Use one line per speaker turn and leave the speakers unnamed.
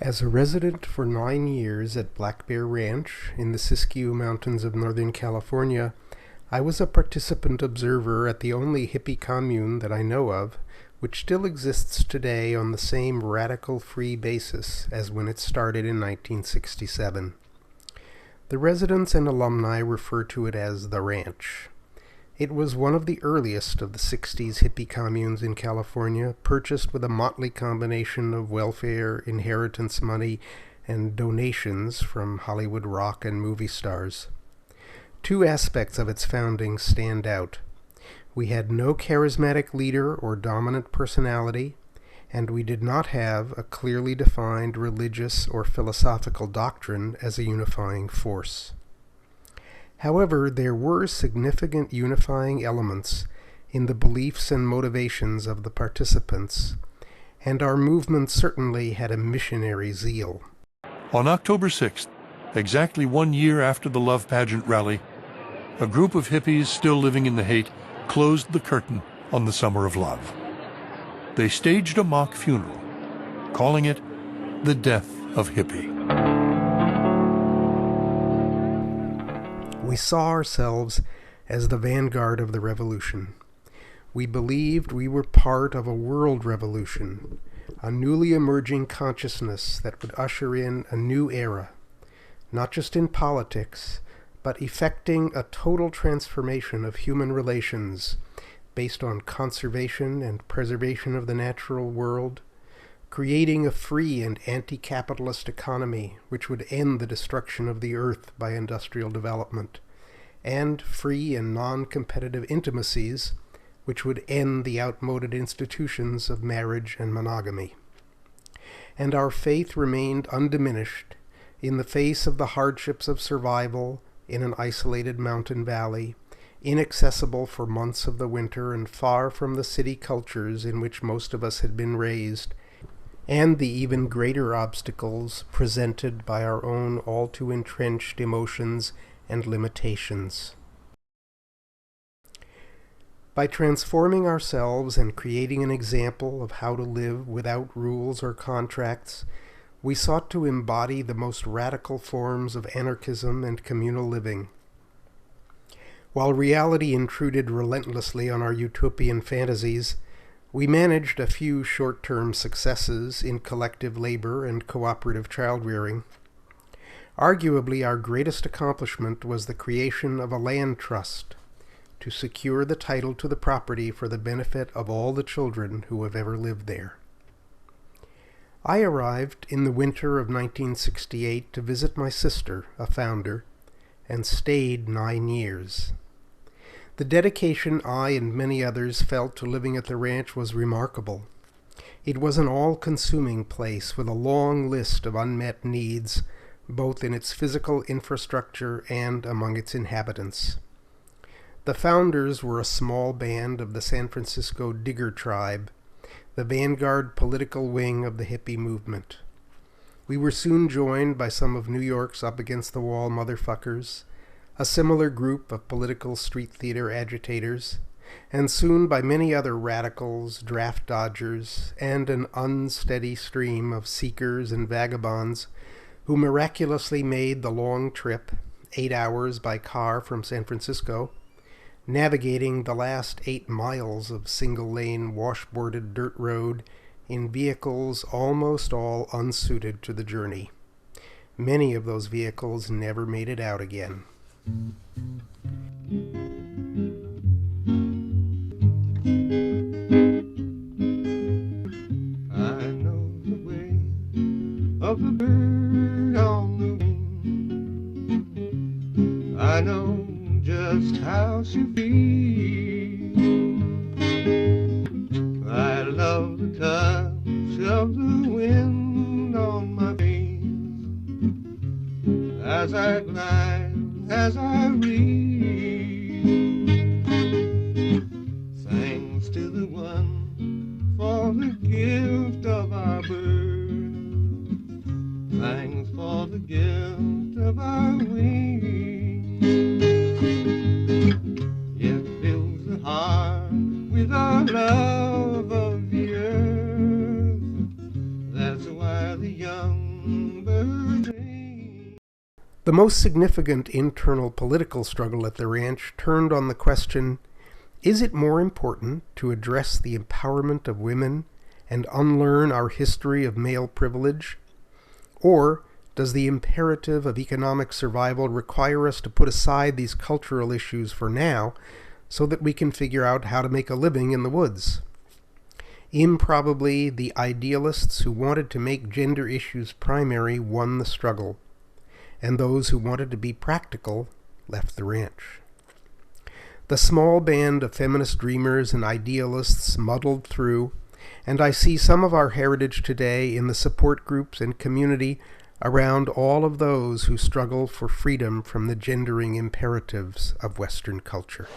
As a resident for 9 years at Black Bear Ranch in the Siskiyou Mountains of Northern California, I was a participant observer at the only hippie commune that I know of, which still exists today on the same radical free basis as when it started in 1967. The residents and alumni refer to it as the ranch. It was one of the earliest of the 60s hippie communes in California, purchased with a motley combination of welfare, inheritance money, and donations from Hollywood rock and movie stars. Two aspects of its founding stand out. We had no charismatic leader or dominant personality, and we did not have a clearly defined religious or philosophical doctrine as a unifying force. However, there were significant unifying elements in the beliefs and motivations of the participants, and our movement certainly had a missionary zeal.
On October 6th, exactly 1 year after the Love Pageant rally, a group of hippies still living in the hate closed the curtain on the Summer of Love. They staged a mock funeral, calling it the Death of Hippie.
We saw ourselves as the vanguard of the revolution. We believed we were part of a world revolution, a newly emerging consciousness that would usher in a new era, not just in politics, but effecting a total transformation of human relations based on conservation and preservation of the natural world, creating a free and anti-capitalist economy which would end the destruction of the earth by industrial development, and free and non-competitive intimacies which would end the outmoded institutions of marriage and monogamy. And our faith remained undiminished in the face of the hardships of survival in an isolated mountain valley, inaccessible for months of the winter and far from the city cultures in which most of us had been raised, and the even greater obstacles presented by our own all too entrenched emotions and limitations. By transforming ourselves and creating an example of how to live without rules or contracts, we sought to embody the most radical forms of anarchism and communal living. While reality intruded relentlessly on our utopian fantasies, we managed a few short-term successes in collective labor and cooperative child-rearing. Arguably, our greatest accomplishment was the creation of a land trust to secure the title to the property for the benefit of all the children who have ever lived there. I arrived in the winter of 1968 to visit my sister, a founder, and stayed 9 years. The dedication I and many others felt to living at the ranch was remarkable. It was an all-consuming place with a long list of unmet needs, both in its physical infrastructure and among its inhabitants. The founders were a small band of the San Francisco Digger tribe, the vanguard political wing of the hippie movement. We were soon joined by some of New York's up-against-the-wall motherfuckers, a similar group of political street theater agitators, and soon by many other radicals, draft dodgers, and an unsteady stream of seekers and vagabonds who miraculously made the long trip, 8 hours by car from San Francisco, navigating the last 8 miles of single-lane washboarded dirt road in vehicles almost all unsuited to the journey. Many of those vehicles never made it out again.
I know the way of the bird on the wing. I know just how she feels. I love the touch of the wind on my face as I glide, as I read. Thanks to the one for the gift of our bird. Thanks for the gift of our wings. It fills the heart with our love of the earth. That's why the young
The most significant internal political struggle at the ranch turned on the question, is it more important to address the empowerment of women and unlearn our history of male privilege? Or does the imperative of economic survival require us to put aside these cultural issues for now so that we can figure out how to make a living in the woods? Improbably, the idealists who wanted to make gender issues primary won the struggle, and those who wanted to be practical left the ranch. The small band of feminist dreamers and idealists muddled through, and I see some of our heritage today in the support groups and community around all of those who struggle for freedom from the gendering imperatives of Western culture.